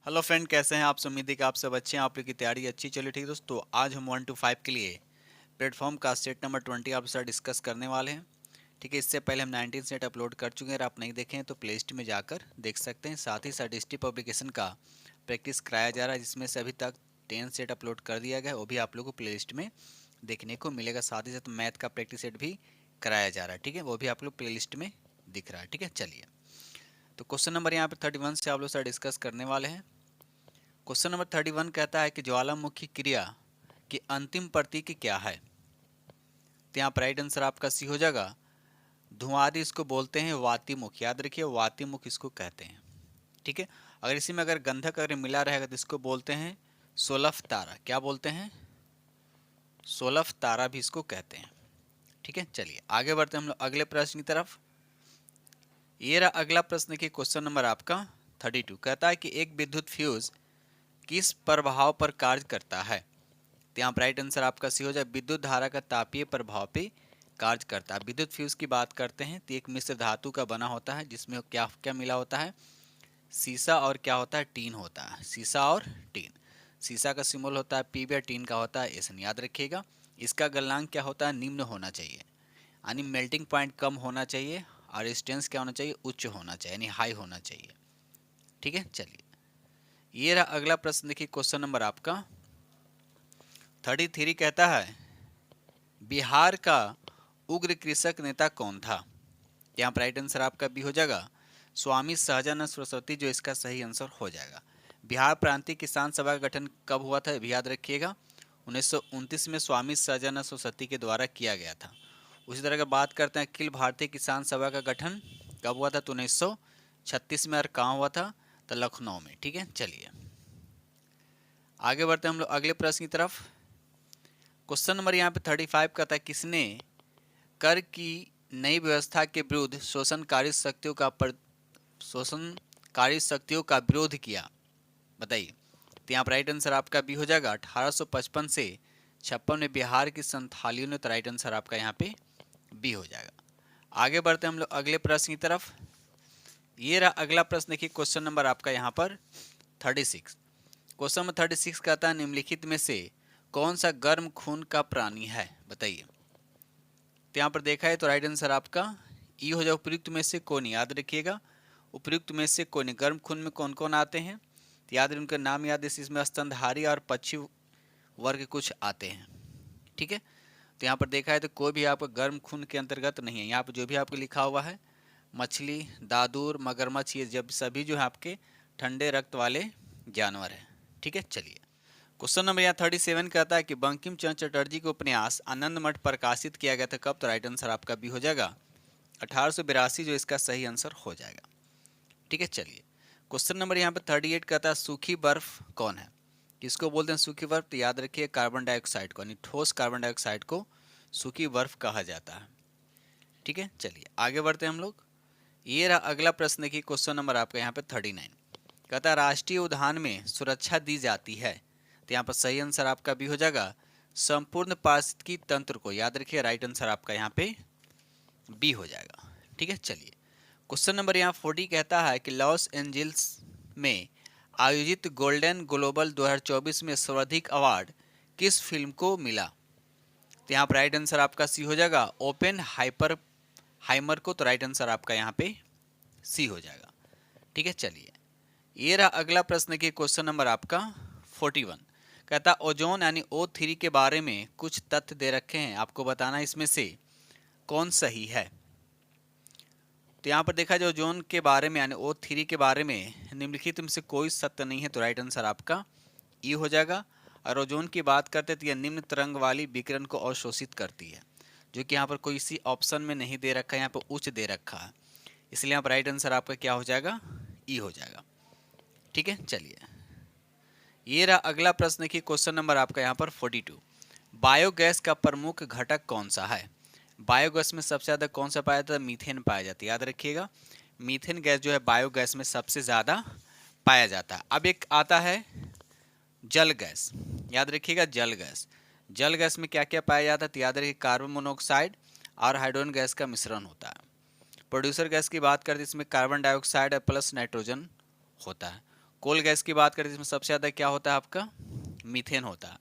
Hello friend, कैसे हैं आप सब। उम्मीद है कि आप सब अच्छे हैं। आप लोग की तैयारी अच्छी चली। ठीक है दोस्तों, आज हम 1 to 5 के लिए प्लेटफॉर्म का सेट नंबर 20 आपके साथ डिस्कस करने वाले हैं। ठीक है, इससे पहले हम 19 सेट अपलोड कर चुके हैं। अगर आप नहीं देखे हैं तो प्ले लिस्ट में जाकर देख सकते हैं। साथ ही साथ डिस्ट्रिक्ट पब्लिकेशन का प्रैक्टिस कराया जा रहा है, जिसमें से अभी तक 10 सेट अपलोड कर दिया गया है। वो भी आप लोगों को प्ले लिस्ट में देखने को मिलेगा। साथ ही साथ मैथ का प्रैक्टिस सेट भी कराया जा रहा है। ठीक है, वो भी आप लोग प्ले लिस्ट में दिख रहा है। ठीक है, चलिए तो क्वेश्चन नंबर यहाँ पे 31 से आप लोग सर डिस्कस करने वाले हैं। क्वेश्चन नंबर 31 कहता है कि ज्वालामुखी क्रिया की अंतिम प्रतीक क्या है। तो यहाँ पर राइट आंसर आपका सी हो जाएगा। धुआंधार इसको बोलते हैं वातिमुख। याद रखिए, वातिमुख इसको कहते हैं। ठीक है, अगर इसी में अगर गंधक अगर मिला रहेगा तो इसको बोलते हैं सोलफ तारा। क्या बोलते हैं? सोलफ तारा भी इसको कहते हैं। ठीक है, चलिए आगे बढ़ते हैं हम लोग अगले प्रश्न की तरफ। ये रहा अगला प्रश्न की क्वेश्चन नंबर आपका 32। कहता है कि एक विद्युत फ्यूज किस प्रभाव पर कार्य करता है। तो यहाँ पर राइट आंसर आपका सी हो जाए। विद्युत धारा का तापीय प्रभाव पे कार्य करता है। विद्युत फ्यूज की बात करते हैं तो एक मिश्र धातु का बना होता है, जिसमें क्या क्या मिला होता है? सीसा और क्या होता है? टीन होता है। सीसा और टीन। सीसा का सिंबल होता है पी और टीन का होता है एस। याद रखिएगा। इसका गलनांक क्या होता है? निम्न होना चाहिए, यानी मेल्टिंग पॉइंट कम होना चाहिए, और रेजिस्टेंस क्या होना चाहिए? उच्च होना चाहिए, यानी हाई होना चाहिए। ठीक है, चलिए ये रहा अगला प्रश्न। देखिए क्वेश्चन नंबर आपका 33 कहता है बिहार का उग्र कृषक नेता कौन था। यहाँ पर राइट आंसर आपका बी हो जाएगा स्वामी सहजानंद सरस्वती, जो इसका सही आंसर हो जाएगा। बिहार प्रांतीय किसान सभा का गठन कब हुआ था? भी याद रखिएगा, 1929 में स्वामी सहजानंद सरस्वती के द्वारा किया गया था। उसी तरह का बात करते हैं अखिल भारतीय किसान सभा का गठन कब हुआ था? तो 1936 में। और कहाँ हुआ था? तो लखनऊ में। ठीक है, चलिए आगे बढ़ते हैं हम लोग अगले प्रश्न की तरफ। क्वेश्चन नंबर यहाँ पे 35 का था किसने कर की नई व्यवस्था के विरुद्ध शोषणकारी शक्तियों का विरोध किया। बताइए। तो यहाँ पर राइट आंसर आपका बी हो जाएगा। 1855 से 56 में बिहार की संथालियों ने। तो राइट आंसर आपका यहाँ पे बी हो जाएगा। आगे बढ़ते हैं हम लोग अगले प्रश्न की तरफ। ये रहा अगला प्रश्न। देखिए क्वेश्चन नंबर आपका यहाँ पर 36। क्वेश्चन नंबर 36 कहता है निम्नलिखित में से कौन सा गर्म खून का प्राणी है। बताइए। तो यहाँ पर देखा है तो राइट आंसर आपका ई हो जाए। उपयुक्त में से कौन? याद रखिएगा, उपयुक्त में से कौन। गर्म खून में कौन कौन आते हैं? तो याद रखिए, उनका नाम याद है। इसमें स्तनधारी और पक्षी वर्ग कुछ आते हैं। ठीक है, तो यहाँ पर देखा है तो कोई भी आपका गर्म खून के अंतर्गत नहीं है। यहाँ पर जो भी आपको लिखा हुआ है मछली, दादूर, मगरमच्छ, ये जब सभी जो है आपके ठंडे रक्त वाले जानवर हैं। ठीक है, चलिए क्वेश्चन नंबर यहाँ 37 कहता है कि बंकिम चंद्र चटर्जी के उपन्यास आनंद मठ प्रकाशित किया गया था कब। तो राइट आंसर आपका भी हो जाएगा 1882, जो इसका सही आंसर हो जाएगा। ठीक है, चलिए क्वेश्चन नंबर यहाँ पे 38 कहता है सूखी बर्फ कौन है। किसको बोलते हैं सूखी बर्फ? तो याद रखिए कार्बन डाइऑक्साइड को, यानी ठोस कार्बन डाइऑक्साइड को सूखी बर्फ कहा जाता है। ठीक है, चलिए आगे बढ़ते हैं हम लोग। ये रहा अगला प्रश्न देखिए क्वेश्चन नंबर आपका यहाँ पे 39। कहता है राष्ट्रीय उद्यान में सुरक्षा दी जाती है। तो यहाँ पर सही आंसर आपका भी हो जाएगा संपूर्ण पारिस्थितिकी तंत्र को। याद रखिए राइट आंसर आपका यहाँ पे बी हो जाएगा। ठीक है, चलिए क्वेश्चन नंबर यहाँ 40 कहता है कि लॉस एंजल्स में आयोजित गोल्डन ग्लोबल 2024 में सर्वाधिक अवार्ड किस फिल्म को मिला। तो यहाँ पर राइट आंसर आपका सी हो जाएगा ओपन हाइमर को। तो राइट आंसर आपका यहाँ पे सी हो जाएगा। ठीक है, चलिए ये रहा अगला प्रश्न की क्वेश्चन नंबर आपका 41। कहता ओजोन यानी O3 के बारे में कुछ तथ्य दे रखे हैं, आपको बताना इसमें से कौन सही है। तो यहाँ पर देखा जाए ओजोन के बारे में यानी O3 के बारे में निम्नलिखित में से कोई सत्य नहीं है। तो राइट आंसर आपका ई हो जाएगा। और ओजोन की बात करते तो यह निम्न तरंग वाली विकिरण को अवशोषित करती है, जो कि यहाँ पर कोई इसी ऑप्शन में नहीं दे रखा है, यहाँ पर उच्च दे रखा है। इसलिए यहाँ पर राइट आंसर आपका क्या हो जाएगा? ई हो जाएगा। ठीक है, चलिए ये रहा अगला प्रश्न की क्वेश्चन नंबर आपका यहाँ पर 42। बायोगैस का प्रमुख घटक कौन सा है। बायोगैस में सबसे ज़्यादा कौन सा पाया जाता है? मीथेन पाया जाता है। याद रखिएगा मीथेन गैस जो है बायोगैस में सबसे ज़्यादा पाया जाता है। अब एक आता है जल गैस। याद रखिएगा जल गैस। जल गैस में क्या क्या पाया जाता है? तो याद रखिए कार्बन मोनोऑक्साइड और हाइड्रोजन गैस का मिश्रण होता है। प्रोड्यूसर गैस की बात करते इसमें कार्बन डाइऑक्साइड प्लस नाइट्रोजन होता है। कोल गैस की बात करें इसमें सबसे ज़्यादा क्या होता है आपका, मीथेन होता है।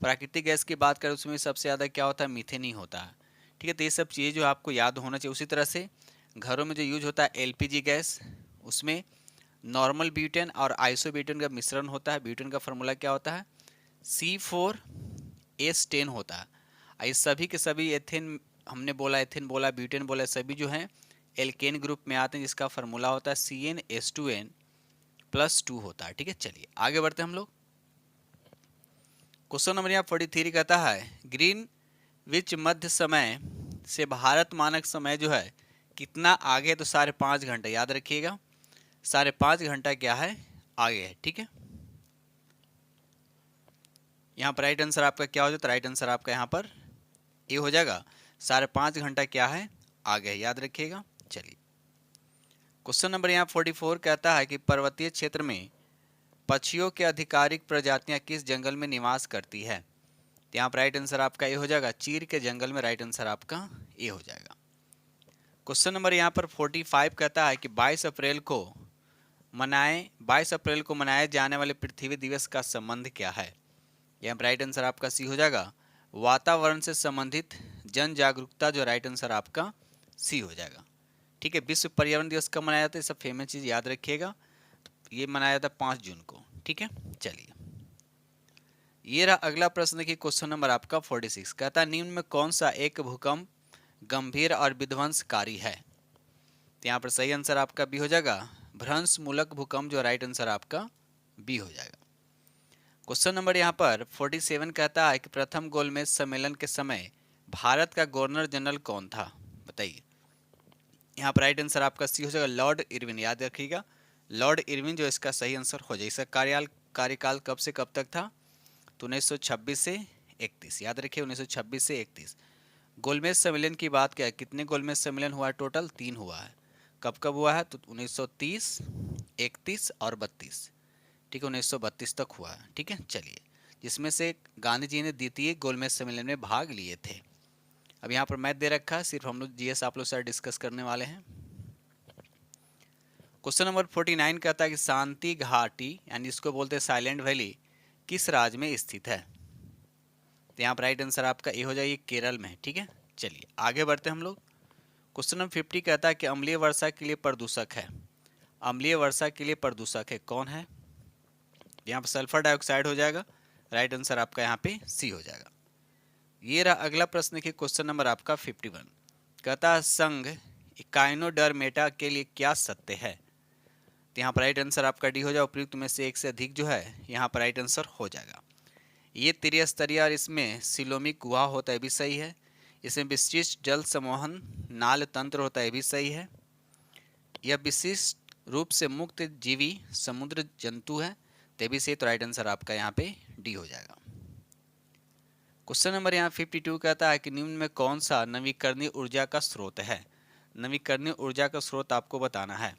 प्राकृतिक गैस की बात करें उसमें सबसे ज़्यादा क्या होता है, मीथेन ही होता है। ठीक है, तो ये सब चीज़ें जो आपको याद होना चाहिए। उसी तरह से घरों में जो यूज होता है एलपीजी गैस, उसमें नॉर्मल ब्यूटेन और आइसोब्यूटेन का मिश्रण होता है। ब्यूटेन का फार्मूला क्या होता है, C4H10 होता है। ये सभी के सभी एथेन, हमने बोला एथेन बोला, ब्यूटेन बोला, सभी जो हैं एल्केन ग्रुप में आते हैं, जिसका फार्मूला होता है CnH2n+2 होता है। ठीक है, चलिए आगे बढ़ते हैं हम लोग। क्वेश्चन नंबर यहाँ 43 कहता है ग्रीन विच मध्य समय से भारत मानक समय जो है कितना आगे है, तो 5.5 घंटा। याद रखिएगा 5.5 घंटा क्या है, आगे है। ठीक है, यहाँ पर राइट आंसर आपका क्या हो जाए, तो राइट आंसर आपका यहाँ पर ये हो जाएगा, 5.5 घंटा क्या है, आगे है। याद रखिएगा। चलिए क्वेश्चन नंबर यहाँ 44 कहता है कि पर्वतीय क्षेत्र में पक्षियों के आधिकारिक प्रजातियां किस जंगल में निवास करती है। तो यहाँ पर राइट आंसर आपका ये हो जाएगा, चीर के जंगल में। राइट आंसर आपका ये हो जाएगा। क्वेश्चन नंबर यहाँ पर 45 कहता है कि 22 अप्रैल को मनाए जाने वाले पृथ्वी दिवस का संबंध क्या है। यहाँ पर राइट आंसर आपका सी हो जाएगा, वातावरण से संबंधित जन जागरूकता, जो राइट आंसर आपका सी हो जाएगा। ठीक है, विश्व पर्यावरण दिवस कब मनाया जाता है, सब फेमस चीज़ याद रखिएगा। ये मनाया जाता है 5 जून को। ठीक है, चलिए ये रहा अगला प्रश्न। देखिए क्वेश्चन नंबर आपका 46 कहता है निम्न में कौन सा एक भूकंप गंभीर और विध्वंसकारी है। तो यहाँ पर सही आंसर आपका बी हो जाएगा, भ्रंश मूलक भूकंप, जो राइट आंसर आपका बी हो जाएगा। क्वेश्चन नंबर यहाँ पर 47 कहता है कि प्रथम गोलमेज सम्मेलन के समय भारत का गवर्नर जनरल कौन था, बताइए। यहाँ पर राइट आंसर आपका सी हो जाएगा, लॉर्ड इरविन। याद रखिएगा लॉर्ड इरविन जो इसका सही आंसर हो जाए। इसका कार्यकाल कब से कब तक था, तो 1926 से 31। याद रखिए 1926 से 31। गोलमेज सम्मेलन की बात क्या है, कितने गोलमेज सम्मेलन हुआ है, टोटल 3 हुआ है। कब कब हुआ है, तो 1930, 31 और 32। ठीक है, 1932 तक हुआ है। ठीक है, चलिए जिसमें से गांधी जी ने द्वितीय गोलमेज सम्मेलन में भाग लिए थे। अब यहाँ पर मैथ दे रखा है, सिर्फ हम लोग जीएस आप लोग सर डिस्कस करने वाले हैं। क्वेश्चन नंबर 49 कहता है कि शांति घाटी यानी इसको बोलते हैं साइलेंट वैली किस राज्य में स्थित है। तो यहाँ पर राइट आंसर आपका ये हो जाएगी, केरल में। ठीक है, चलिए आगे बढ़ते हैं हम लोग। क्वेश्चन नंबर 50 कहता है कि अम्लीय वर्षा के लिए प्रदूषक है। अम्लीय वर्षा के लिए प्रदूषक है कौन है, यहाँ पर सल्फर डाइऑक्साइड हो जाएगा। राइट आंसर आपका यहाँ पे सी हो जाएगा। ये रहा अगला प्रश्न के क्वेश्चन नंबर आपका 51 कहता है संघ इकाइनोडर्मेटा के लिए क्या सत्य है। तो यहाँ पर राइट आंसर आपका डी हो जाएगा, उपयुक्त में से एक से अधिक जो है यहाँ पर राइट आंसर हो जाएगा। ये त्रिस्तरीय और इसमें सिलोमिक गुहा होता है, भी सही है। इसमें विशिष्ट जल समोहन नाल तंत्र होता है, भी सही है। यह विशिष्ट रूप से मुक्त जीवी समुद्र जंतु है, ते भी सही। तो राइट आंसर आपका यहाँ पे डी हो जाएगा। क्वेश्चन नंबर यहाँ 52 कहता है कि निम्न में कौन सा नवीकरणीय ऊर्जा का स्रोत है। नवीकरणीय ऊर्जा का स्रोत आपको बताना है।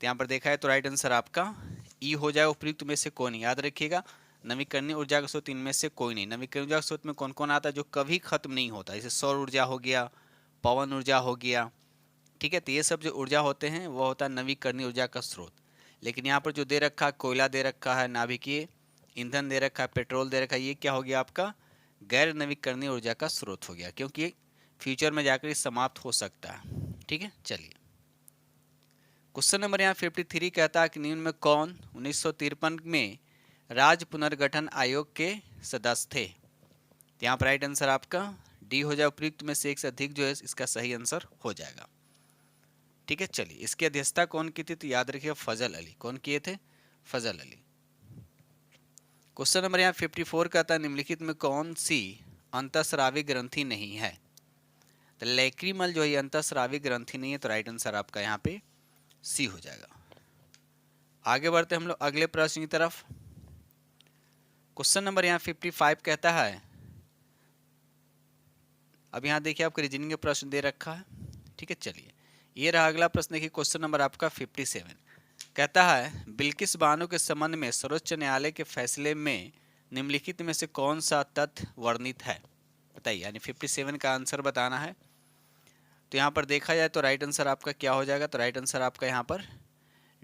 तो यहाँ पर देखा है तो राइट आंसर आपका ई हो जाएगा, उपयुक्त में से कोई नहीं। याद रखिएगा नवीकरणीय ऊर्जा का स्रोत इनमें से कोई नहीं। नवीकरणीय ऊर्जा के स्रोत में कौन कौन आता है, जो कभी खत्म नहीं होता, जैसे सौर ऊर्जा हो गया, पवन ऊर्जा हो गया। ठीक है, तो ये सब जो ऊर्जा होते हैं वो होता है नवीकरणीय ऊर्जा का स्रोत। लेकिन यहाँ पर जो दे रखा है, कोयला दे रखा है, नाभिकीय ईंधन दे रखा है, पेट्रोल दे रखा है, ये क्या हो गया आपका गैर नवीकरणीय ऊर्जा का स्रोत हो गया, क्योंकि फ्यूचर में जाकर समाप्त हो सकता है। ठीक है, चलिए क्वेश्चन नंबर यहाँ 53 कहता है कि निम्न में कौन 1953 में राज्य पुनर्गठन आयोग के सदस्य थे। यहाँ पर राइट आंसर आपका डी हो जाए, उपयुक्त में से एक से अधिक जो है इसका सही आंसर हो जाएगा। ठीक है, चलिए इसकी अध्यक्षता कौन की थी, तो याद रखिए फजल अली। कौन किए थे, फजल अली। क्वेश्चन नंबर यहाँ 54 कहता है निम्नलिखित में कौन सी अंतःस्रावी ग्रंथि नहीं है। तो लैक्रिमल जो है अंतःस्रावी ग्रंथि नहीं है, तो राइट आंसर आपका यहाँ पे सी हो जाएगा। आगे बढ़ते हम लोग अगले प्रश्न की तरफ। क्वेश्चन नंबर यहाँ 55 कहता है, अब यहाँ देखिए आपको रीजनिंग के प्रश्न दे रखा है। ठीक है, चलिए ये रहा अगला प्रश्न। देखिए क्वेश्चन नंबर आपका 57 कहता है बिल्किस बानो के संबंध में सर्वोच्च न्यायालय के फैसले में निम्नलिखित में से कौन सा तथ्य वर्णित है, बताइए। यानी 57 का आंसर बताना है। तो यहाँ पर देखा जाए तो राइट आंसर आपका क्या हो जाएगा, तो राइट आंसर आपका यहाँ पर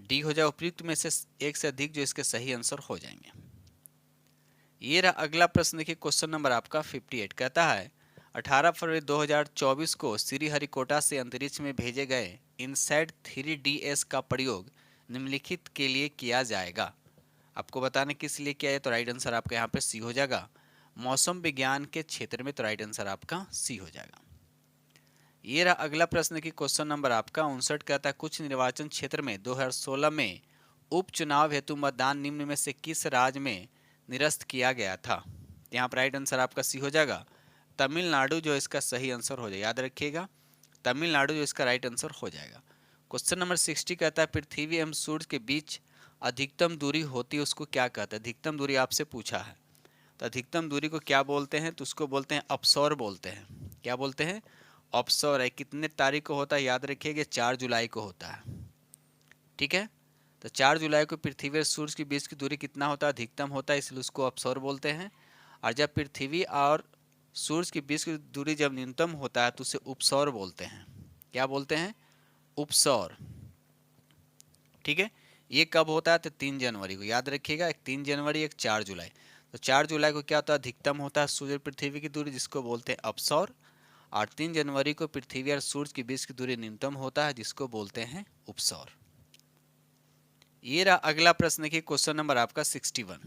डी हो जाए उपयुक्त में से एक से अधिक जो इसके सही आंसर हो जाएंगे। ये रहा अगला प्रश्न। देखिए क्वेश्चन नंबर आपका 58 कहता है 18 फरवरी 2024 को श्रीहरिकोटा से अंतरिक्ष में भेजे गए इनसैट 3DS का प्रयोग निम्नलिखित के लिए किया जाएगा। आपको बताना किस लिए किया है, तो राइट आंसर आपका यहाँ पे सी हो जाएगा, मौसम विज्ञान के क्षेत्र में, तो राइट आंसर आपका सी हो जाएगा। ये रहा अगला प्रश्न की क्वेश्चन नंबर आपका 59 कहता है कुछ निर्वाचन क्षेत्र में 2016 में उपचुनाव हेतु मतदान निम्न में से किस राज्य में निरस्त किया गया था। यहाँ पर राइट आंसर आपका सी हो जाएगा, तमिलनाडु जो इसका सही आंसर हो जाएगा। याद रखिएगा तमिलनाडु जो इसका राइट आंसर हो जाएगा। क्वेश्चन नंबर 60 कहता है पृथ्वी एवं सूर्य के बीच अधिकतम दूरी होती है उसको क्या कहते हैं। अधिकतम दूरी आपसे पूछा है, तो अधिकतम दूरी को क्या बोलते हैं, तो उसको बोलते हैं अपसौर बोलते हैं। क्या बोलते हैं, अपसौर है। कितने तारीख को होता है, याद रखिएगा 4 जुलाई को होता है। ठीक है, तो 4 जुलाई को पृथ्वी और सूर्य के बीच की दूरी कितना होता है, अधिकतम होता है, इसलिए उसको अपसौर बोलते हैं। और जब पृथ्वी और सूर्य के बीच की दूरी जब न्यूनतम होता है तो उसे उपसौर बोलते हैं। क्या बोलते हैं, उपसौर। ठीक है, ये कब होता है, तो 3 जनवरी को। याद रखिएगा, एक 3 जनवरी एक 4 जुलाई। तो 4 जुलाई को क्या होता है, अधिकतम होता है सूर्य पृथ्वी की दूरी, जिसको बोलते हैं अपसौर। और 3 जनवरी को पृथ्वी और सूर्य के बीच की दूरी न्यूनतम होता है, जिसको बोलते हैं उपसौर। ये रहा अगला प्रश्न की क्वेश्चन नंबर आपका 61।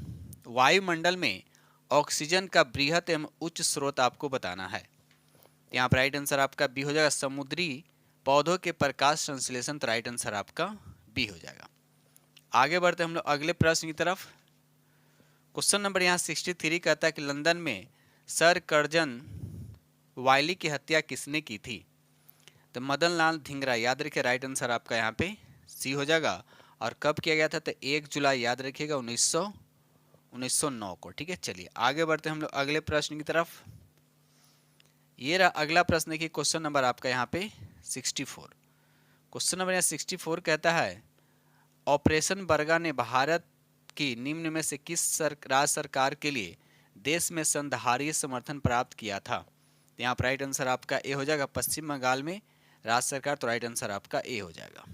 वायुमंडल में ऑक्सीजन का बृहत एवं उच्च स्रोत आपको बताना है। यहाँ पर राइट आंसर आपका बी हो जाएगा, समुद्री पौधों के प्रकाश संश्लेषण, तो राइट आंसर आपका बी हो जाएगा। आगे बढ़ते हम लोग अगले प्रश्न की तरफ। क्वेश्चन नंबर यहाँ 63 कहता है कि लंदन में सर कर्जन वायली की हत्या किसने की थी, तो मदन लाल धिंगरा। याद रखिए राइट आंसर आपका यहाँ पे सी हो जाएगा। और कब किया गया था, तो 1 जुलाई, याद रखिएगा 1909 को। ठीक है, चलिए आगे बढ़ते हम लोग अगले प्रश्न की तरफ। ये रहा अगला प्रश्न की क्वेश्चन नंबर आपका यहाँ पे 64। क्वेश्चन नंबर यहाँ 64 कहता है ऑपरेशन बरगा ने भारत की निम्न में से किस राज्य सरकार के लिए देश में संधारणीय समर्थन प्राप्त किया था। यहाँ पर राइट आंसर आपका ए हो जाएगा, पश्चिम बंगाल में राज्य सरकार, तो राइट आंसर आपका ए हो जाएगा।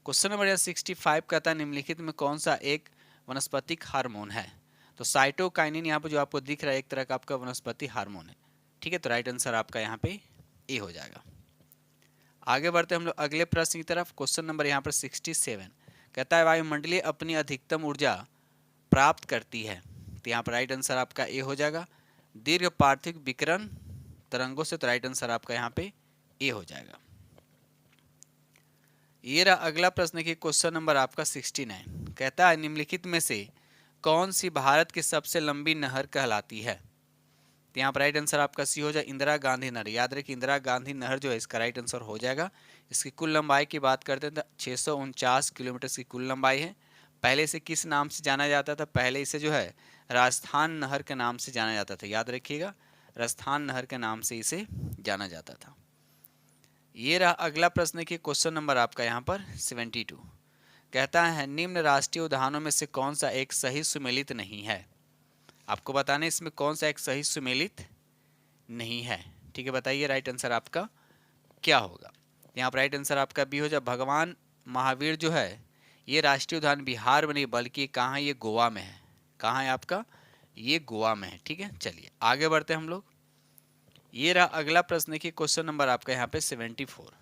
क्वेश्चन नंबर 65 कहता है निम्नलिखित में कौन सा एक वनस्पतिक हार्मोन है, तो साइटोकाइनिन यहाँ पर जो आपको दिख रहा है एक तरह का आपका वनस्पति हार्मोन है। ठीक है, तो राइट आंसर आपका यहाँ पे ए हो जाएगा। आगे बढ़ते हम लोग अगले प्रश्न की तरफ। क्वेश्चन नंबर यहाँ पर 67 कहता है वायुमंडलीय अपनी अधिकतम ऊर्जा प्राप्त करती है, तो यहाँ पर राइट आंसर आपका ए हो जाएगा, दीर्घ पार्थिव विकिरण तरंगों से, तो राइट आंसर आपका यहाँ पे ए हो जाएगा। ये रहा अगला प्रश्न की क्वेश्चन नंबर आपका 69 कहता है निम्नलिखित में से कौन सी भारत की सबसे लंबी नहर कहलाती है, तो यहाँ पर राइट आंसर आपका सी हो जाए, इंदिरा गांधी नहर। याद रखिए इंदिरा गांधी नहर जो है इसका राइट आंसर हो जाएगा। इसकी कुल लंबाई की बात करते हैं तो 649 किलोमीटर की कुल लंबाई है। पहले इसे किस नाम से जाना जाता था, पहले इसे जो है राजस्थान नहर के नाम से जाना जाता था। याद रखिएगा राजस्थान नहर के नाम से इसे जाना जाता था। ये रहा अगला प्रश्न की क्वेश्चन नंबर आपका यहाँ पर 72 कहता है निम्न राष्ट्रीय उद्यानों में से कौन सा एक सही सुमेलित नहीं है। आपको बताना इसमें कौन सा एक सही सुमेलित नहीं है। ठीक है, बताइए राइट आंसर आपका क्या होगा। यहाँ पर राइट आंसर आपका बी हो जाए, भगवान महावीर जो है ये राष्ट्रीय उद्यान बिहार में नहीं बल्कि कहाँ, ये गोवा में है। कहाँ है आपका, ये गोवा में है। ठीक है, चलिए आगे बढ़ते हैं हम लोग। ये रहा अगला प्रश्न की क्वेश्चन नंबर आपका यहाँ पे 74।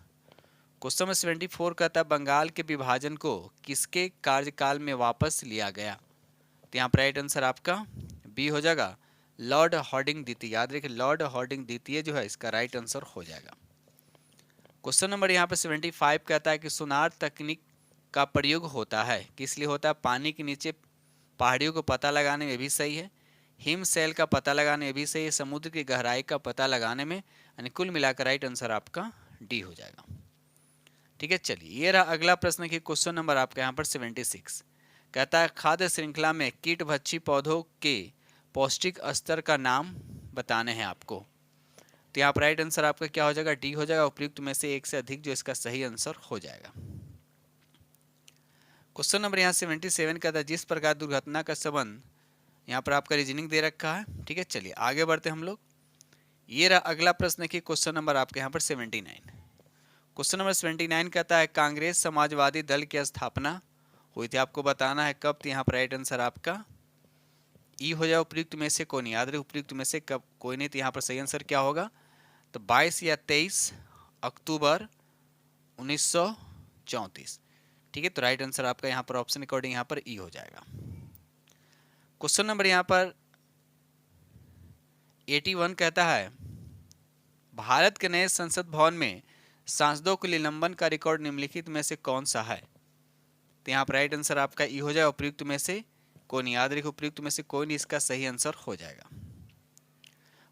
क्वेश्चन नंबर 74 कहता है बंगाल के विभाजन को किसके कार्यकाल में वापस लिया गया, तो यहाँ पर राइट आंसर आपका बी हो जाएगा, लॉर्ड हार्डिंग द्वितीय। याद रखिए लॉर्ड हार्डिंग द्वितीय जो है इसका राइट आंसर हो जाएगा। क्वेश्चन नंबर यहाँ पे 75 कहता है कि सोनार तकनीक का प्रयोग होता है, किस लिए होता है, पानी के नीचे पहाड़ियों को पता लगाने में भी सही है, हिम सेल का पता लगाने में भी सही है, समुद्र की गहराई का पता लगाने में, यानी कुल मिलाकर राइट आंसर आपका डी हो जाएगा। ठीक है, चलिए ये रहा अगला प्रश्न की क्वेश्चन नंबर आपका यहाँ पर 76 कहता है खाद्य श्रृंखला में कीटभक्षी पौधों के पौष्टिक स्तर का नाम बताने हैं आपको, तो यहाँ पर राइट आंसर आपका क्या हो जाएगा, डी हो जाएगा, उपयुक्त में से एक से अधिक जो इसका सही आंसर हो जाएगा। क्वेश्चन नंबर यहाँ 77 कहता है जिस प्रकार दुर्घटना का संबंध, यहाँ पर आपका रीजनिंग दे रखा है। ठीक है, चलिए आगे बढ़ते हम लोग। ये रहा अगला प्रश्न की क्वेश्चन नंबर आपके यहाँ पर 79। क्वेश्चन नंबर 79 कहता है कांग्रेस समाजवादी दल की स्थापना हुई थी, आपको बताना है कब। तो यहाँ पर राइट आंसर आपका ई हो जाए, उपयुक्त में से कोई नहीं, याद रहे उपयुक्त में से कब कोई नहीं। तो यहाँ पर सही आंसर क्या होगा, तो 22 या 23 अक्टूबर 1934। ठीक है, तो राइट आंसर आपका यहाँ पर ऑप्शन अकॉर्डिंग यहाँ पर ई हो जाएगा। क्वेश्चन नंबर यहाँ पर 81 कहता है भारत के नए संसद भवन में सांसदों के निलंबन का रिकॉर्ड निम्नलिखित में से कौन सा है। तो यहाँ पर राइट आंसर आपका ई हो जाएगा, उपयुक्त में से कोई नहीं, याद रखिए उपयुक्त में से कोई नहीं, इसका सही आंसर हो जाएगा।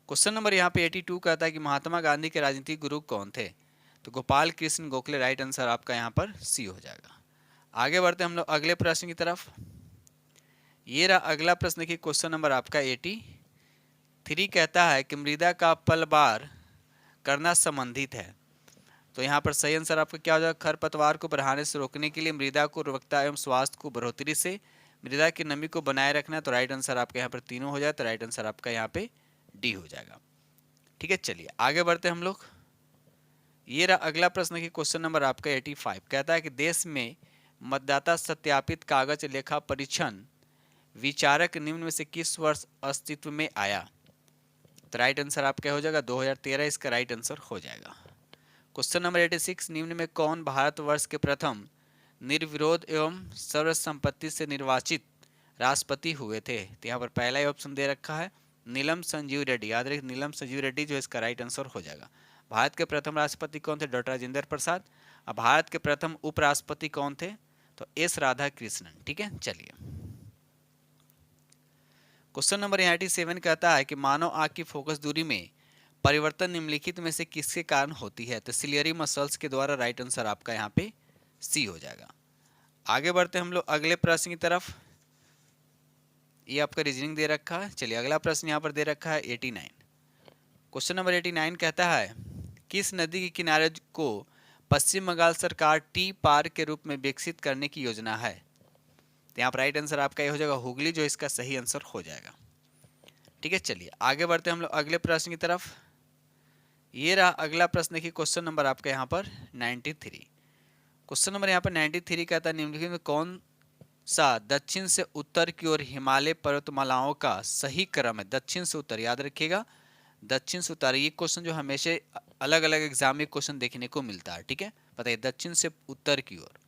क्वेश्चन नंबर यहाँ पे 82 कहता है कि महात्मा गांधी के राजनीतिक गुरु कौन थे। तो गोपाल कृष्ण गोखले, राइट आंसर आपका यहाँ पर सी हो जाएगा। आगे बढ़ते हम लोग अगले प्रश्न की तरफ। ये रहा अगला प्रश्न की क्वेश्चन नंबर आपका 83 कहता है कि मृदा का पलबार करना संबंधित है। तो यहाँ पर सही आंसर आपका क्या हो जाएगा, खरपतवार को बढ़ाने से रोकने के लिए, मृदा को उर्वरकता एवं स्वास्थ्य को बढ़ोतरी से, मृदा की नमी को बनाए रखना। तो राइट आंसर आपका यहाँ पर तीनों हो जाए, तो राइट आंसर आपका यहाँ पे डी हो जाएगा। ठीक है, चलिए आगे बढ़ते हम लोग। ये रहा अगला प्रश्न की क्वेश्चन नंबर आपका 85 कहता है कि देश में मतदाता सत्यापित कागज लेखा परीक्षण विचारक निम्न में से किस वर्ष अस्तित्व में आया। तो राइट आंसर आपका हो जाएगा 2013, इसका राइट आंसर हो जाएगा। क्वेश्चन नंबर 86 निम्न में कौन भारतवर्ष के प्रथम निर्विरोध एवं सर्वसम्मति से निर्वाचित राष्ट्रपति हुए थे। तो यहाँ पर पहला ही ऑप्शन दे रखा है नीलम संजीव रेड्डी, याद रखिए नीलम संजीव रेड्डी जो इसका राइट आंसर हो जाएगा। भारत के प्रथम राष्ट्रपति कौन थे, डॉक्टर राजेंद्र प्रसाद। अब भारत के प्रथम उपराष्ट्रपति कौन थे, तो एस राधा कृष्णन। ठीक है, चलिए क्वेश्चन नंबर 87 कहता है कि मानव आंख की फोकस दूरी में परिवर्तन निम्नलिखित में से किसके कारण होती है। तो सिलियरी मसल्स के द्वारा, राइट आंसर आपका यहाँ पे सी हो जाएगा। आगे बढ़ते हम लोग अगले प्रश्न की तरफ। ये आपका रीजनिंग दे रखा है। चलिए अगला प्रश्न यहाँ पर दे रखा है 89। क्वेश्चन नंबर 89 कहता है किस नदी के किनारे को पश्चिम बंगाल सरकार टी पार्क के रूप में विकसित करने की योजना है। तो यहाँ पर राइट आंसर आपका ये हो जाएगा हुगली, जो इसका सही आंसर हो जाएगा। ठीक है, चलिए आगे बढ़ते हम लोग अगले प्रश्न की तरफ। ये रहा अगला प्रश्न की क्वेश्चन नंबर आपका यहाँ पर 93। क्वेश्चन नंबर यहाँ पर 93 कहता है निम्नलिखित में कौन सा दक्षिण से उत्तर की ओर हिमालय पर्वतमालाओं का सही क्रम है। दक्षिण से उत्तर, याद रखिएगा दक्षिण से उत्तर, ये क्वेश्चन जो हमेशा अलग अलग एग्जाम में क्वेश्चन देखने को मिलता है। ठीक है, बताइए दक्षिण से उत्तर की ओर।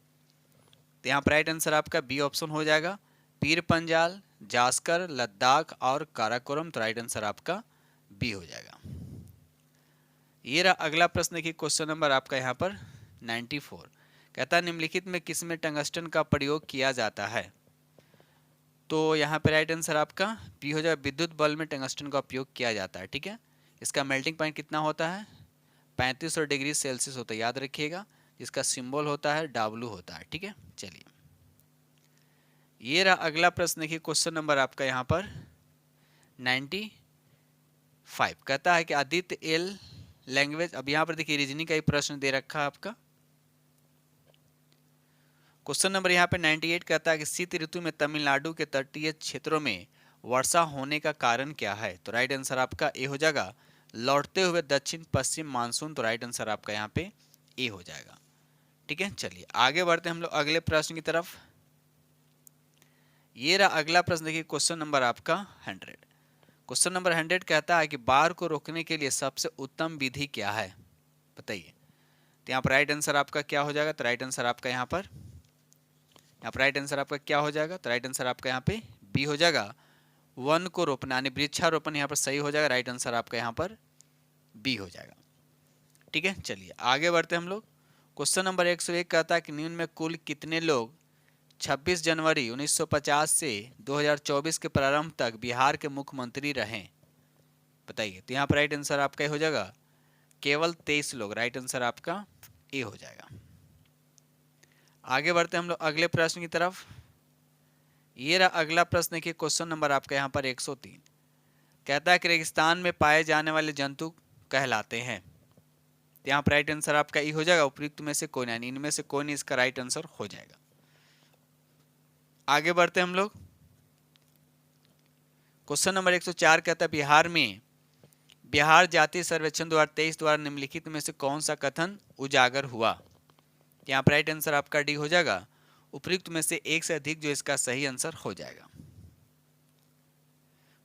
तो यहाँ पर राइट आंसर आपका बी ऑप्शन हो जाएगा, पीर पंजाल, जास्कर, लद्दाख और काराकोरम। तो राइट आंसर आपका बी हो जाएगा। ये रहा अगला प्रश्न की क्वेश्चन नंबर आपका यहाँ पर 94 कहता है निम्नलिखित में किसमें टंगस्टन का प्रयोग किया जाता है। तो यहाँ पे राइट आंसर आपका बी हो जाएगा, विद्युत बल्ब में टंगस्टन का उपयोग किया जाता है। ठीक है, इसका मेल्टिंग पॉइंट कितना होता है, 3500 डिग्री सेल्सियस होता है, याद रखिएगा। इसका सिंबल होता है डब्ल्यू होता है। ठीक है, चलिए ये रहा अगला प्रश्न की क्वेश्चन नंबर आपका यहाँ पर 95 कहता है कि आदित्य एल लैंग्वेज। अब यहाँ पर देखिए रीजनिंग का ही प्रश्न दे रखा है आपका। क्वेश्चन नंबर यहाँ पे 98 कहता है कि शीत ऋतु में तमिलनाडु के तटीय क्षेत्रों में वर्षा होने का कारण क्या है। तो राइट आंसर आपका ए हो जाएगा, लौटते हुए दक्षिण पश्चिम मानसून। तो राइट आंसर आपका यहाँ पे ए हो जाएगा। ठीक है, चलिए आगे बढ़ते हम लोग अगले प्रश्न की तरफ। ये रहा अगला प्रश्न देखिए क्वेश्चन नंबर आपका 100। क्वेश्चन नंबर 100 कहता है कि बाढ़ को रोकने के लिए सबसे उत्तम विधि क्या है, बताइए। तो यहाँ पर राइट आंसर आपका क्या हो जाएगा, तो राइट आंसर आपका यहाँ पर राइट आंसर आपका क्या हो जाएगा, तो राइट आंसर आपका यहाँ पे बी हो जाएगा, वन को रोपना यानी वृक्षारोपण यहाँ पर सही हो जाएगा। राइट आंसर आपका यहाँ पर बी हो जाएगा। ठीक है, चलिए आगे बढ़ते हम लोग। क्वेश्चन नंबर 101 कहता है कि निम्न में कुल कितने लोग 26 जनवरी 1950 से 2024 के प्रारंभ तक बिहार के मुख्यमंत्री रहे, बताइए। तो यहाँ पर राइट आंसर आपका हो जाएगा केवल 23 लोग। राइट आंसर आपका ए हो जाएगा। आगे बढ़ते हम लोग अगले प्रश्न की तरफ। ये रहा अगला प्रश्न की क्वेश्चन नंबर आपका यहाँ पर 103 कहता है कि रेगिस्तान में पाए जाने वाले जंतु कहलाते हैं। तो यहाँ पर राइट आंसर आपका ई हो जाएगा, उपयुक्त में से कोई नहीं, इनमें से कोई नहीं, इसका राइट आंसर हो जाएगा। आगे बढ़ते हम लोग। क्वेश्चन नंबर 104 कहता है बिहार में बिहार जातीय सर्वेक्षण 2023 द्वारा निम्नलिखित में से कौन सा कथन उजागर हुआ? यहाँ पर राइट आंसर आपका डी हो जाएगा, उपयुक्त में से एक से अधिक, जो इसका सही आंसर हो जाएगा।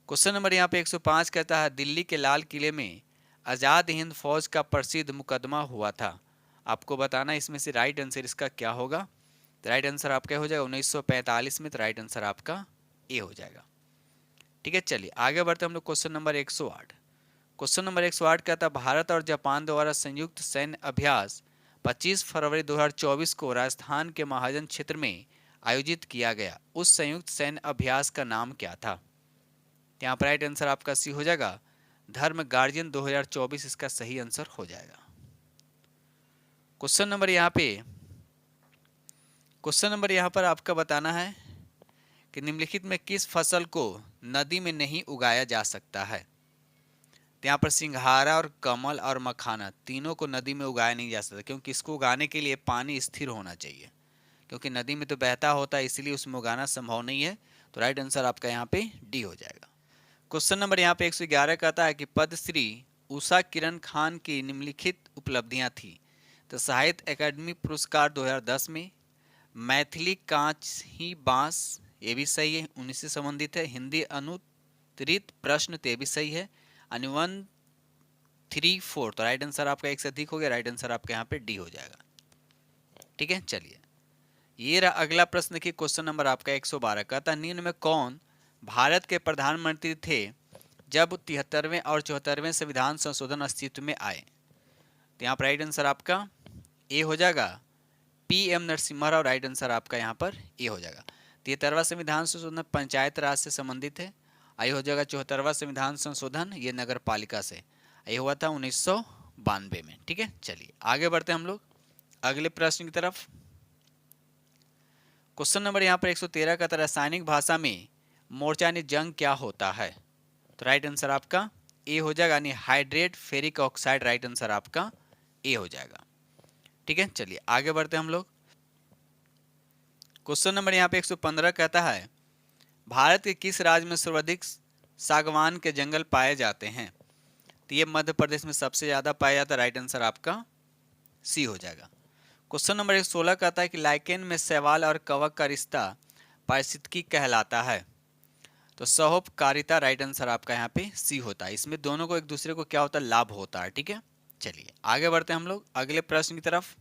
क्वेश्चन नंबर यहाँ पे 105 कहता है, दिल्ली के लाल किले में आजाद हिंद फौज का प्रसिद्ध मुकदमा हुआ था। आपको बताना इसमें से राइट आंसर इसका क्या होगा। तो राइट आंसर आपका हो जाएगा 1945 में। तो राइट आंसर आपका ए हो जाएगा। ठीक है, चलिए आगे बढ़ते हम लोग क्वेश्चन नंबर 108। क्वेश्चन नंबर 108 कहता है, भारत और जापान द्वारा संयुक्त सैन्य अभ्यास 25 फरवरी 2024 को राजस्थान के महाजन क्षेत्र में आयोजित किया गया। उस संयुक्त सैन्य अभ्यास का नाम क्या था? यहाँ पर राइट आंसर आपका सी हो जाएगा, धर्म गार्जियन 2024 इसका सही आंसर हो जाएगा। क्वेश्चन नंबर यहाँ पर आपका बताना है कि निम्नलिखित में किस फसल को नदी में नहीं उगाया जा सकता है? तो यहाँ पर सिंघाड़ा और कमल और मखाना तीनों को नदी में उगाया नहीं जा सकता, क्योंकि इसको उगाने के लिए पानी स्थिर होना चाहिए, क्योंकि नदी में तो बहता होता है, इसलिए उसमें उगाना संभव नहीं है। तो राइट आंसर आपका यहाँ पे डी हो जाएगा। क्वेश्चन नंबर यहाँ पे 111 कहता है कि पद्मश्री उषा किरण खान की निम्नलिखित उपलब्धियां थी। तो साहित्य अकादमी पुरस्कार 2010 में, मैथिली कांच ही बांस, ये भी सही है, 19 से संबंधित है। हिंदी अनुत्तरित प्रश्न, तो ये भी सही है। अनुबंध 3-4, तो राइट आंसर आपका एक से अधिक हो गया। राइट आंसर आपका यहाँ पे डी हो जाएगा। ठीक है, चलिए ये रहा अगला प्रश्न की क्वेश्चन नंबर आपका 112 कहता है, निम्न में कौन भारत के प्रधानमंत्री थे जब 73वें और 74वें संविधान संशोधन अस्तित्व में आए? तो यहाँ पर राइट आंसर आपका ए हो जाएगा, PM Narasimha Rao. Right answer आपका यहाँ पर ए हो जाएगा। 73वां संविधान संशोधन पंचायत राज से संबंधित है। ये हो जाएगा 74वां संविधान संशोधन, ये नगर पालिका से। ये हुआ था 1992 में। ठीक है, चलिए आगे बढ़ते हैं हम लोग अगले प्रश्न की तरफ। क्वेश्चन नंबर यहाँ पर 113 का, रासायनिक भाषा में मोर्चा यानी जंग क्या होता है? तो राइट आंसर आपका ए हो जाएगा, यानी hydrate ferric oxide. Right answer आपका ए हो जाएगा। ठीक है, चलिए आगे बढ़ते हैं हम लोग। क्वेश्चन नंबर यहाँ पे 115 कहता है, भारत के किस राज्य में सर्वाधिक सागवान के जंगल पाए जाते हैं? तो ये मध्य प्रदेश में सबसे ज्यादा पाया जाता है। राइट आंसर आपका सी हो जाएगा। क्वेश्चन नंबर 116 कहता है कि लाइकेन में शैवाल और कवक का रिश्ता पारिस्थितिकी कहलाता है। तो सहोपकारिता। राइट आंसर आपका यहाँ पे सी होता है। इसमें दोनों को एक दूसरे को क्या होता है, लाभ होता है। ठीक है, चलिए आगे बढ़ते हैं हम लोग अगले प्रश्न की तरफ।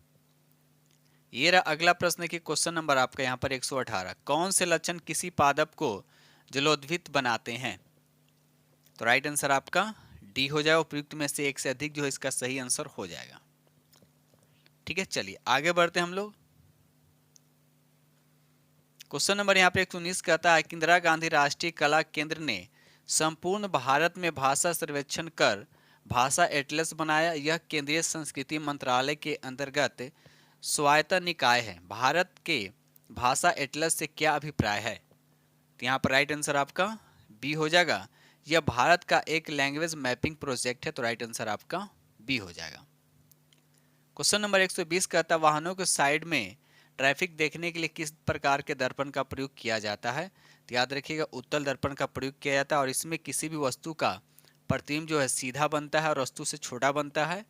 ये रहा अगला प्रश्न की क्वेश्चन नंबर आपका यहाँ पर 118, कौन से लक्षण किसी पादप को जलोद्भित बनाते हैं? तो राइट आंसर आपका डी हो जाएगा, उपयुक्त में से एक से अधिक, जो है इसका सही आंसर हो जाएगा। ठीक है, चलिए आगे बढ़ते हैं हम लोग। क्वेश्चन नंबर यहाँ पे 119 कहता है, इंदिरा गांधी राष्ट्रीय कला केंद्र ने संपूर्ण भारत में भाषा सर्वेक्षण कर भाषा एटलस बनाया। यह केंद्रीय संस्कृति मंत्रालय के अंतर्गत स्वायत्त निकाय है। भारत के भाषा एटलस से क्या अभिप्राय है? तो यहाँ पर राइट आंसर आपका बी हो जाएगा, यह भारत का एक लैंग्वेज मैपिंग प्रोजेक्ट है। तो राइट आंसर आपका बी हो जाएगा। क्वेश्चन नंबर 120 कहता है, वाहनों के साइड में ट्रैफिक देखने के लिए किस प्रकार के दर्पण का प्रयोग किया जाता है? तो याद रखिएगा, उत्तल दर्पण का प्रयोग किया जाता है, और इसमें किसी भी वस्तु का प्रतिबिंब जो है सीधा बनता है और वस्तु से छोटा बनता है।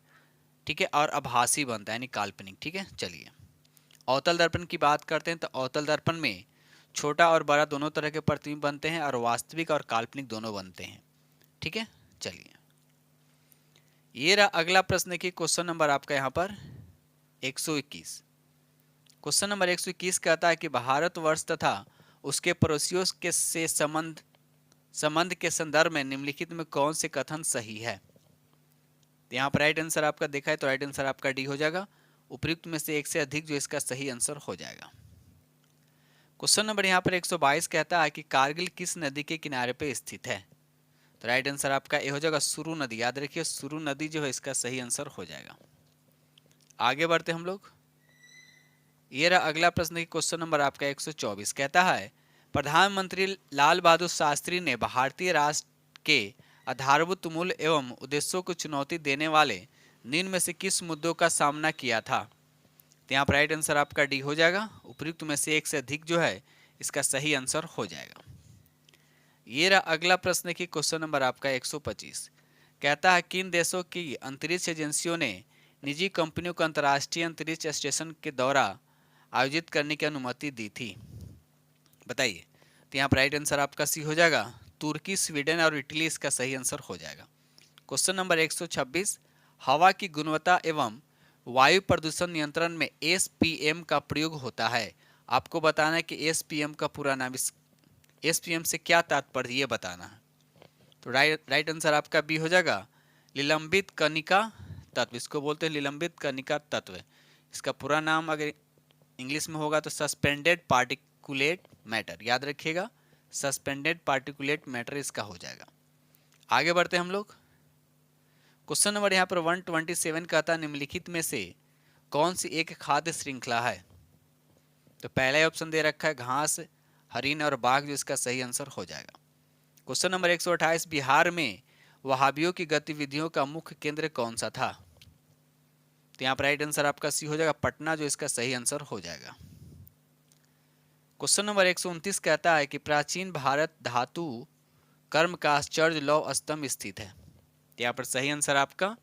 ठीक है, और आभासी बनता है, यानी काल्पनिक। ठीक है, चलिए अवतल दर्पण की बात करते हैं। तो अवतल दर्पण में छोटा और बड़ा दोनों तरह के प्रतिबिंब बनते हैं, और वास्तविक और काल्पनिक दोनों बनते हैं। ठीक है, चलिए ये रहा अगला प्रश्न की क्वेश्चन नंबर आपका यहाँ पर 121। क्वेश्चन नंबर 121 कहता है कि भारतवर्ष तथा उसके पड़ोसियों के से संबंध के संदर्भ में निम्नलिखित में कौन से कथन सही है? तो यहाँ पर राइट आंसर आपका देखा है, तो राइट आंसर आपका डी हो जाएगा, उपयुक्त में से एक से अधिक, जो इसका सही आंसर हो जाएगा। क्वेश्चन नंबर यहाँ पर 122 कहता है कि कारगिल किस नदी के किनारे पे स्थित है? तो राइट आंसर आपका ए हो जाएगा, सुरु नदी। याद रखिए, सुरु नदी जो है इसका सही आंसर हो जाएगा। आगे बढ़ते हम लोग। ये रहा अगला प्रश्न की क्वेश्चन नंबर आपका 124 कहता है, प्रधानमंत्री लाल बहादुर शास्त्री ने भारतीय राष्ट्र के आधारभूत मूल्य एवं उद्देश्यों को चुनौती देने वाले निम्न में से किस मुद्दों का सामना किया था? तो यहाँ पर राइट आंसर आपका डी हो जाएगा, उपयुक्त में से एक से अधिक, जो है इसका सही आंसर हो जाएगा। ये रहा अगला प्रश्न की क्वेश्चन नंबर आपका 125 कहता है किन देशों की अंतरिक्ष एजेंसियों ने निजी कंपनियों को अंतर्राष्ट्रीय अंतरिक्ष स्टेशन के दौरा आयोजित करने की अनुमति दी थी? बताइए। तो यहाँ पर राइट आंसर आपका सी हो जाएगा, तुर्की, स्वीडन और इटली इसका सही आंसर हो जाएगा। क्वेश्चन नंबर 126, हवा की गुणवत्ता एवं वायु प्रदूषण नियंत्रण में एसपीएम का प्रयोग होता है। आपको बताना है कि एसपीएम का पूरा नाम, इस एसपीएम से क्या तात्पर्य ये बताना है। तो राइट आंसर आपका बी हो जाएगा, निलंबित कणिका तत्व। इसको बोलते हैं निलंबित कणिका तत्व। इसका पूरा नाम अगर इंग्लिश में होगा तो सस्पेंडेड पार्टिकुलेट मैटर, याद रखिएगा, सस्पेंडेड पार्टिकुलेट मैटर इसका हो जाएगा। आगे बढ़ते हैं हम लोग। क्वेश्चन नंबर यहाँ पर 127 कहता है निम्नलिखित में से कौन सी एक खाद्य श्रृंखला है? तो पहला ऑप्शन दे रखा है घास, हरिन और बाघ, जो इसका सही आंसर हो जाएगा। क्वेश्चन नंबर 128, बिहार में वहाबियों की गतिविधियों का मुख्य केंद्र कौन सा था? तो यहाँ पर राइट आंसर आपका सी हो जाएगा, पटना, जो इसका सही आंसर हो जाएगा। क्वेश्चन नंबर 129 कहता है कि प्राचीन भारत धातु कर्म का आश्चर्य लौह स्तंभ स्थित है। तो यहाँ पर सही आंसर आपका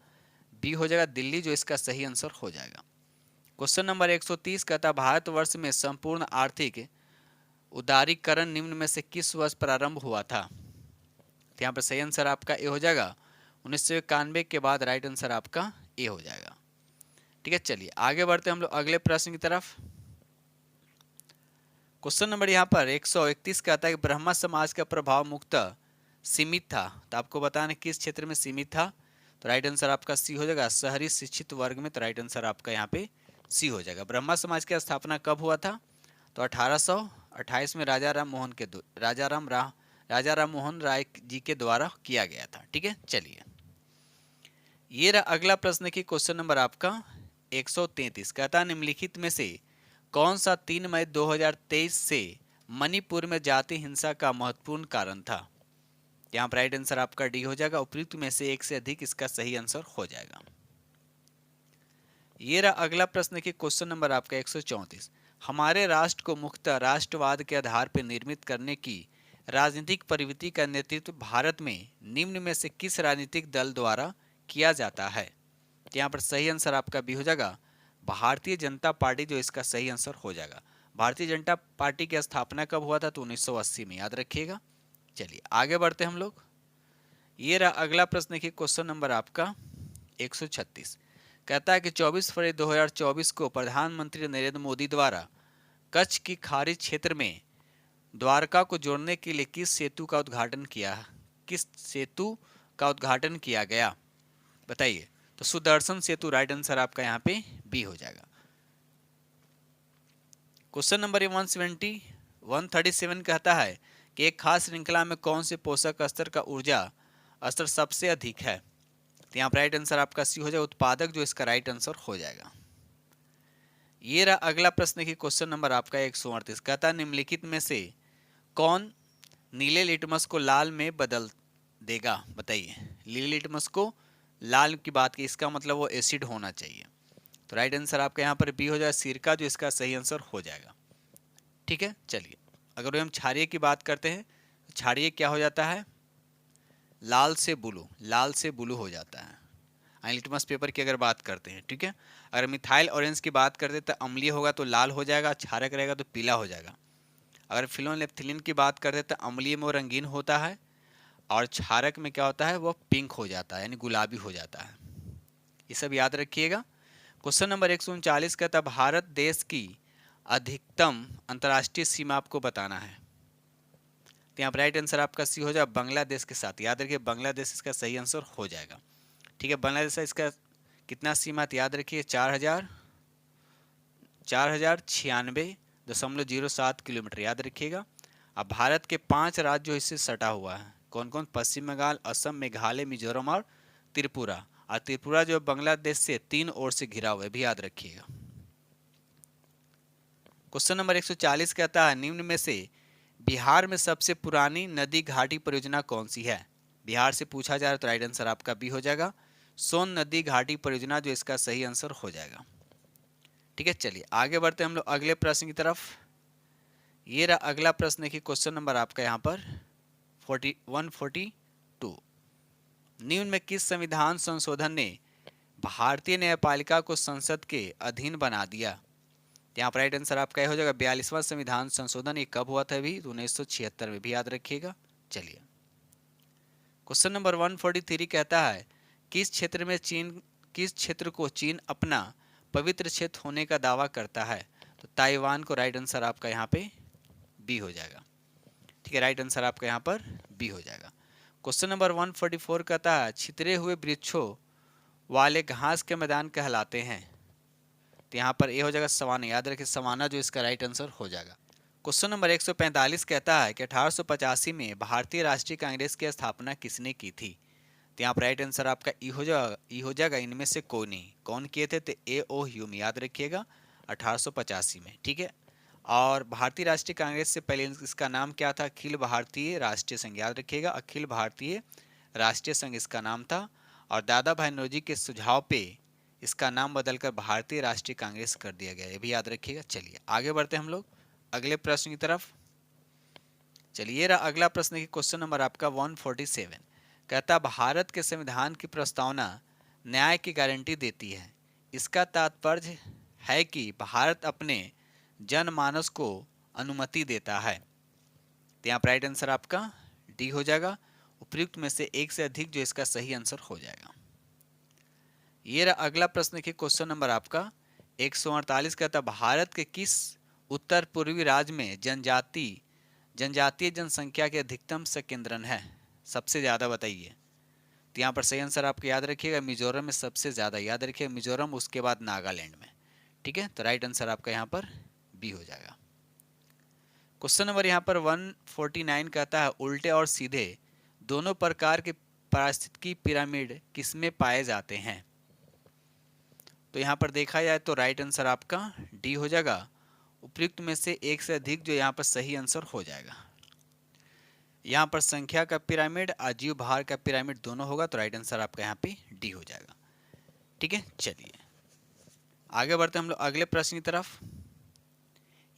बी हो जाएगा, दिल्ली, जो इसका सही आंसर हो जाएगा। क्वेश्चन नंबर 130 कहता है भारतवर्ष में संपूर्ण आर्थिक उदारीकरण निम्न में से किस वर्ष प्रारंभ हुआ था? तो यहाँ पर सही आंसर आपका ए हो जाएगा, 1991 के बाद राइट आंसर आपका ए हो जाएगा। ठीक है, चलिए आगे बढ़ते हैं हम लोग अगले प्रश्न की तरफ। क्वेश्चन नंबर यहाँ पर 131 कहता है कि ब्रह्मा समाज का प्रभाव मुख्यतः सीमित था। तो आपको बताना किस क्षेत्र में सीमित था? तो राइट आंसर आपका सी हो जाएगा, शहरी शिक्षित वर्ग में। तो राइट आंसर आपका यहाँ पे सी हो जाएगा। ब्रह्मा समाज की स्थापना कब हुआ था? तो 1828 में राजा राम मोहन राय जी के द्वारा किया गया था। ठीक है, चलिए ये रहा अगला प्रश्न की क्वेश्चन नंबर आपका 133 कहता है निम्नलिखित में से कौन सा 3 मई 2023 से मणिपुर में जाति हिंसा का महत्वपूर्ण कारण था? यहाँ पर राइट आंसर आपका डी हो जाएगा, उपयुक्त में से एक से अधिक इसका सही आंसर हो जाएगा। ये रहा अगला प्रश्न की क्वेश्चन नंबर आपका 134, हमारे राष्ट्र को मुख्यतः राष्ट्रवाद के आधार पर निर्मित करने की राजनीतिक प्रवृत्ति का नेतृत्व भारत में निम्न में से किस राजनीतिक दल द्वारा किया जाता है? तो यहाँ पर सही आंसर आपका भी हो जाएगा, भारतीय जनता पार्टी, जो इसका सही आंसर हो जाएगा। भारतीय जनता पार्टी की स्थापना कब हुआ था? तो 1980 में, याद रखिएगा। चलिए आगे बढ़ते हम लोग। ये रहा अगला प्रश्न की क्वेश्चन नंबर आपका 136 कहता है कि 24 फरवरी 2024 को प्रधानमंत्री नरेंद्र मोदी द्वारा कच्छ की खाड़ी क्षेत्र में द्वारका को जोड़ने के लिए किस सेतु का उद्घाटन किया गया? बताइए। तो सुदर्शन सेतु राइट आंसर आपका यहाँ पे बी हो जाएगा। क्वेश्चन नंबर 137 कहता है कि एक खास श्रृंखला में कौन से पोषक स्तर का ऊर्जा स्तर सबसे अधिक है? तो यहाँ पर राइट आंसर आपका सी हो जाएगा, उत्पादक, जो इसका राइट आंसर हो जाएगा। ये रहा अगला प्रश्न की क्वेश्चन नंबर आपका 138 कहता है निम्नलिखित में से कौन नीले लिटमस को लाल में बदल देगा? बताइए। नीले लिटमस को लाल की बात की, इसका मतलब वो एसिड होना चाहिए। तो राइट आंसर आपका यहाँ पर बी हो जाएगा, सिरका, जो इसका सही आंसर हो जाएगा। ठीक है, चलिए अगर हम क्षारीय की बात करते हैं तो क्षारीय क्या हो जाता है? लाल से ब्लू हो जाता है। लिटमस पेपर की अगर बात करते हैं, ठीक है, अगर मिथाइल ऑरेंज की बात करते हैं तो अम्लीय होगा तो लाल हो जाएगा, क्षारक रहेगा तो पीला हो जाएगा। अगर फिनोलेफ्थिलीन की बात करते हैं तो अम्लीय में वो रंगीन होता है और क्षारक में क्या होता है? वो पिंक हो जाता है, यानी गुलाबी हो जाता है। ये सब याद रखिएगा। क्वेश्चन नंबर 139 कहता है भारत देश की अधिकतम अंतर्राष्ट्रीय सीमा आपको बताना है। तो यहाँ पर राइट आंसर आपका सी हो जाएगा, बांग्लादेश के साथ। याद रखिए, बांग्लादेश इसका सही आंसर हो जाएगा। ठीक है, बांग्लादेश इसका कितना सीमा? याद रखिए 4096.07 किलोमीटर, याद रखिएगा। अब भारत के 5 राज्यों इससे सटा हुआ है। कौन कौन? पश्चिम बंगाल, असम, मेघालय, मिजोरम और त्रिपुरा। और त्रिपुरा जो बांग्लादेश से 3 ओर से घिरा हुआ है, भी याद रखिएगा। क्वेश्चन नंबर 140 कहता है निम्न में से बिहार में सबसे पुरानी नदी घाटी परियोजना कौन सी है? बिहार से पूछा जा रहा है तो राइट आंसर आपका बी हो जाएगा, सोन नदी घाटी परियोजना, जो इसका सही आंसर हो जाएगा। ठीक है, चलिए आगे बढ़ते हैं हम लोग अगले प्रश्न की तरफ। ये रहा अगला प्रश्न की क्वेश्चन नंबर आपका यहाँ पर 142। निम्न में किस संविधान संशोधन ने भारतीय न्यायपालिका को संसद के अधीन बना दिया? यहाँ पर राइट आंसर आपका यह हो जाएगा 42वां संविधान संशोधन। ये कब हुआ था? अभी 1976 में, भी याद रखिएगा। चलिए क्वेश्चन नंबर 143 कहता है किस क्षेत्र को चीन अपना पवित्र क्षेत्र होने का दावा करता है? तो ताइवान को राइट आंसर आपका यहाँ पे बी हो जाएगा। ठीक है, राइट आंसर आपका यहाँ पर बी हो जाएगा। क्वेश्चन नंबर 144 कहता है छितरे हुए वृक्षों वाले घास के मैदान कहलाते हैं? तो यहाँ पर ए हो जाएगा सवाना। याद रखिए सवाना जो इसका राइट आंसर हो जाएगा। क्वेश्चन नंबर 145 कहता है कि 1885 में भारतीय राष्ट्रीय कांग्रेस की स्थापना किसने की थी? तो यहाँ पर राइट आंसर आपका ई हो जाएगा इनमें से कोई नहीं। कौन किए थे? तो ए ओ ह्यूम, याद रखिएगा 1885 में। ठीक है, और भारतीय राष्ट्रीय कांग्रेस से पहले इसका नाम क्या था? अखिल भारतीय राष्ट्रीय संघ, याद रखिएगा अखिल भारतीय राष्ट्रीय संघ इसका नाम था। और दादा भाई नौरोजी के सुझाव पे इसका नाम बदलकर भारतीय राष्ट्रीय कांग्रेस कर दिया गया, ये भी याद रखिएगा। चलिए आगे बढ़ते हैं हम लोग अगले प्रश्न की तरफ। चलिए रहा अगला प्रश्न की क्वेश्चन नंबर आपका 147 कहता भारत के संविधान की प्रस्तावना न्याय की गारंटी देती है। इसका तात्पर्य है कि भारत अपने जनमानस को अनुमति देता है। तो यहाँ पर राइट आंसर आपका डी हो जाएगा। उपयुक्त में से एक से अधिक जो इसका सही आंसर हो जाएगा। ये रहा अगला प्रश्न की क्वेश्चन नंबर आपका 148 कहता भारत के किस उत्तर पूर्वी राज्य में जनजातीय जनसंख्या के अधिकतम संकेंद्रण है? सबसे ज़्यादा बताइए। तो यहाँ पर सही आंसर आपको याद रखिएगा मिजोरम में सबसे ज़्यादा, याद रखिए मिजोरम, उसके बाद नागालैंड में। ठीक है, तो राइट आंसर आपका यहाँ पर बी हो जाएगा। क्वेश्चन नंबर यहाँ पर 149 कहता है उल्टे और सीधे दोनों प्रकार के पारिस्थितिकी पिरामिड किसमें पाए जाते हैं? तो यहाँ पर देखा जाए तो राइट आंसर आपका डी हो जाएगा। उपयुक्त में से एक से अधिक जो यहाँ पर सही आंसर हो जाएगा। यहाँ पर संख्या का पिरामिड, आजीव भार का पिरामिड दोनों होगा, तो राइट आंसर आपका यहाँ पे डी हो जाएगा। ठीक है, चलिए आगे बढ़ते हम लोग अगले प्रश्न की तरफ।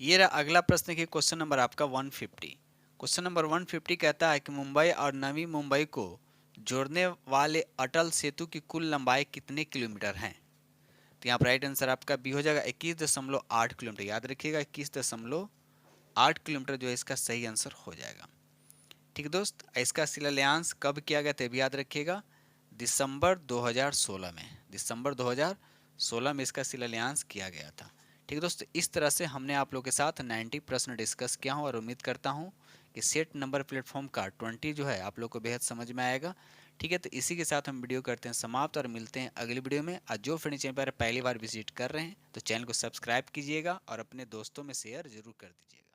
ये रहा अगला प्रश्न की क्वेश्चन नंबर आपका 150। क्वेश्चन नंबर 150 कहता है कि मुंबई और नवी मुंबई को जोड़ने वाले अटल सेतु की कुल लंबाई कितने किलोमीटर है? तो यहाँ पर राइट आंसर आपका बी हो जाएगा 21.8 किलोमीटर। याद रखिएगा 21.8 किलोमीटर जो है इसका सही आंसर हो जाएगा। ठीक है दोस्त, इसका शिलान्यास कब किया गया था भी याद रखिएगा दिसंबर 2016 में। दिसंबर 2016 में इसका शिलान्यास किया गया था। ठीक है दोस्त, इस तरह से हमने आप लोगों के साथ 90 प्रश्न डिस्कस किया हूँ और उम्मीद करता हूँ कि सेट नंबर प्लेटफॉर्म का 20 जो है आप लोग को बेहद समझ में आएगा। ठीक है, तो इसी के साथ हम वीडियो करते हैं समाप्त और मिलते हैं अगली वीडियो में। आज जो फ्रेंड चैनल पर पहली बार विजिट कर रहे हैं तो चैनल को सब्सक्राइब कीजिएगा और अपने दोस्तों में शेयर जरूर कर दीजिएगा।